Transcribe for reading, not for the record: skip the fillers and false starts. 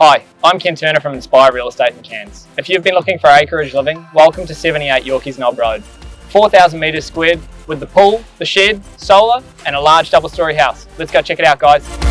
Hi, I'm Kim Turner from Inspire Real Estate in Cairns. If you've been looking for acreage living, welcome to 78 Yorkeys Knob Road. 4,000 metres squared with the pool, the shed, solar and a large double-storey house. Let's go check it out, guys.